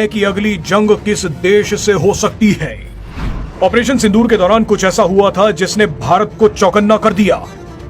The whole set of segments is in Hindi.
कि अगली जंग किस देश से हो सकती है। ऑपरेशन सिंदूर के दौरान कुछ ऐसा हुआ था जिसने भारत को चौकन्ना कर दिया।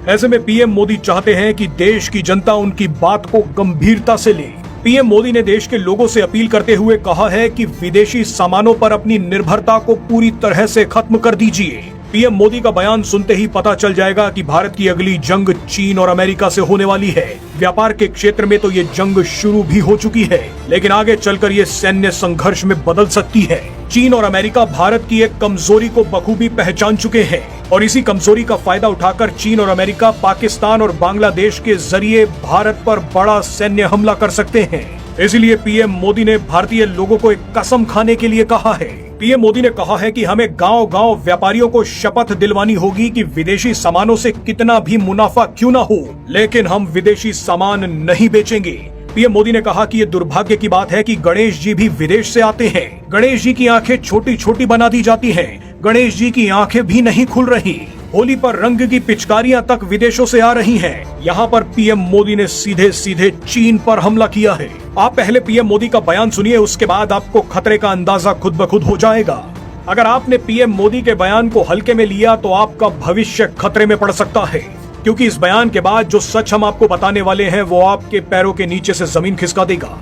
ऐसे में पीएम मोदी चाहते हैं कि देश की जनता उनकी बात को गंभीरता से ले। पीएम मोदी ने देश के लोगों से अपील करते हुए कहा है कि विदेशी सामानों पर अपनी निर्भरता को पूरी तरह से खत्म कर दीजिए। पीएम मोदी का बयान सुनते ही पता चल जाएगा कि भारत की अगली जंग चीन और अमेरिका से होने वाली है। व्यापार के क्षेत्र में तो ये जंग शुरू भी हो चुकी है, लेकिन आगे चलकर ये सैन्य संघर्ष में बदल सकती है। चीन और अमेरिका भारत की एक कमजोरी को बखूबी पहचान चुके हैं और इसी कमजोरी का फायदा उठाकर चीन और अमेरिका पाकिस्तान और बांग्लादेश के जरिए भारत पर बड़ा सैन्य हमला कर सकते हैं। इसीलिए पीएम मोदी ने भारतीय लोगों को एक कसम खाने के लिए कहा है। पीएम मोदी ने कहा है कि हमें गांव-गांव व्यापारियों को शपथ दिलवानी होगी कि विदेशी सामानों से कितना भी मुनाफा क्यों ना हो, लेकिन हम विदेशी सामान नहीं बेचेंगे। पीएम मोदी ने कहा कि ये दुर्भाग्य की बात है कि गणेश जी भी विदेश से आते हैं। गणेश जी की आंखें छोटी छोटी बना दी जाती हैं। गणेश जी की आंखें भी नहीं खुल रही। होली पर रंग की पिचकारियां तक विदेशों से आ रही हैं। यहाँ पर पीएम मोदी ने सीधे सीधे चीन पर हमला किया है। आप पहले पीएम मोदी का बयान सुनिए, उसके बाद आपको खतरे का अंदाजा खुद ब खुद हो जाएगा। अगर आपने पीएम मोदी के बयान को हल्के में लिया तो आपका भविष्य खतरे में पड़ सकता है, क्योंकि इस बयान के बाद जो सच हम आपको बताने वाले हैं वो आपके पैरों के नीचे से जमीन खिसका देगा।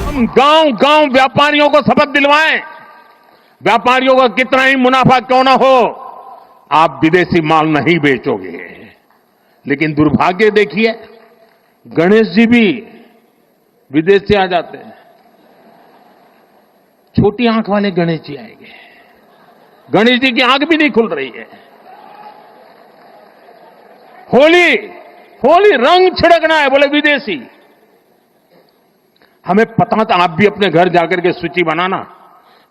हम गांव-गांव व्यापारियों को शपथ दिलवाएं, व्यापारियों का कितना ही मुनाफा क्यों ना हो, आप विदेशी माल नहीं बेचोगे। लेकिन दुर्भाग्य देखिए, गणेश जी भी विदेश से आ जाते हैं। छोटी आंख वाले गणेश जी आएंगे। गणेश जी की आंख भी नहीं खुल रही है। होली रंग छिड़कना है, बोले विदेशी। हमें पता था, आप भी अपने घर जाकर के सूची बनाना।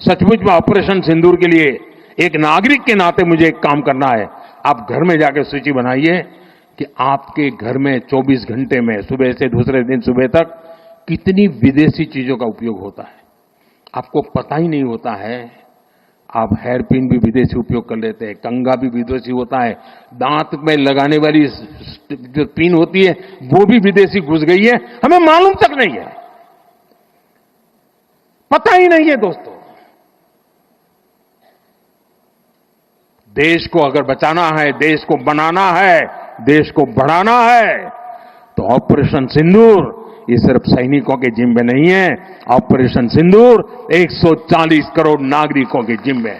सचमुच में ऑपरेशन सिंदूर के लिए एक नागरिक के नाते मुझे एक काम करना है। आप घर में जाकर सूची बनाइए कि आपके घर में 24 घंटे में सुबह से दूसरे दिन सुबह तक कितनी विदेशी चीजों का उपयोग होता है। आपको पता ही नहीं होता है। आप हेयर पिन भी विदेशी उपयोग कर लेते हैं, कंघा भी विदेशी होता है, दांत में लगाने वाली जो पिन होती है वो भी विदेशी घुस गई है, हमें मालूम तक नहीं है, पता ही नहीं है। दोस्तों, देश को अगर बचाना है, देश को बनाना है, देश को बढ़ाना है, तो ऑपरेशन सिंदूर ये सिर्फ सैनिकों के जिम्मे नहीं है। ऑपरेशन सिंदूर 140 करोड़ नागरिकों के जिम्मे है।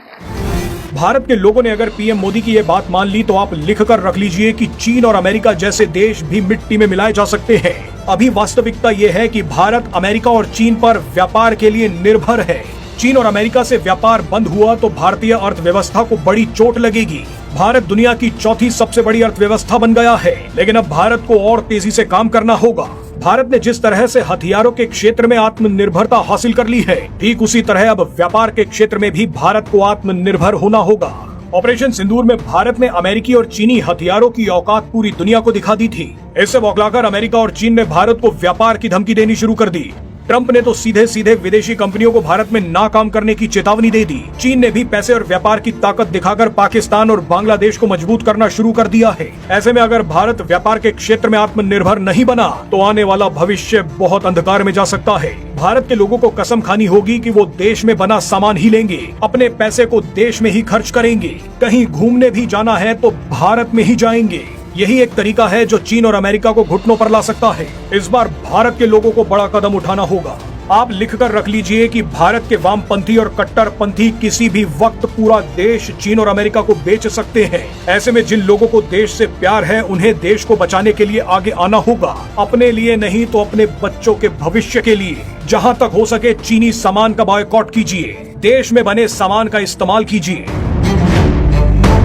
भारत के लोगों ने अगर पीएम मोदी की ये बात मान ली तो आप लिख कर रख लीजिए कि चीन और अमेरिका जैसे देश भी मिट्टी में मिलाए जा सकते हैं। अभी वास्तविकता ये है कि भारत अमेरिका और चीन पर व्यापार के लिए निर्भर है। चीन और अमेरिका से व्यापार बंद हुआ तो भारतीय अर्थव्यवस्था को बड़ी चोट लगेगी। भारत दुनिया की चौथी सबसे बड़ी अर्थव्यवस्था बन गया है, लेकिन अब भारत को और तेजी से काम करना होगा। भारत ने जिस तरह से हथियारों के क्षेत्र में आत्मनिर्भरता हासिल कर ली है, ठीक उसी तरह अब व्यापार के क्षेत्र में भी भारत को आत्मनिर्भर होना होगा। ऑपरेशन सिंदूर में भारत ने अमेरिकी और चीनी हथियारों की औकात पूरी दुनिया को दिखा दी थी। इससे बौखलाकर अमेरिका और चीन ने भारत को व्यापार की धमकी देनी शुरू कर दी। ट्रंप ने तो सीधे सीधे विदेशी कंपनियों को भारत में नाकाम करने की चेतावनी दे दी। चीन ने भी पैसे और व्यापार की ताकत दिखाकर पाकिस्तान और बांग्लादेश को मजबूत करना शुरू कर दिया है। ऐसे में अगर भारत व्यापार के क्षेत्र में आत्मनिर्भर नहीं बना तो आने वाला भविष्य बहुत अंधकार में जा सकता है। भारत के लोगों को कसम खानी होगी कि वो देश में बना सामान ही लेंगे, अपने पैसे को देश में ही खर्च करेंगे। कहीं घूमने भी जाना है तो भारत में ही जाएंगे। यही एक तरीका है जो चीन और अमेरिका को घुटनों पर ला सकता है। इस बार भारत के लोगों को बड़ा कदम उठाना होगा। आप लिखकर रख लीजिए कि भारत के वामपंथी और कट्टरपंथी किसी भी वक्त पूरा देश चीन और अमेरिका को बेच सकते हैं। ऐसे में जिन लोगों को देश से प्यार है उन्हें देश को बचाने के लिए आगे आना होगा। अपने लिए नहीं तो अपने बच्चों के भविष्य के लिए। जहां तक हो सके चीनी सामान का बॉयकॉट कीजिए, देश में बने सामान का इस्तेमाल कीजिए।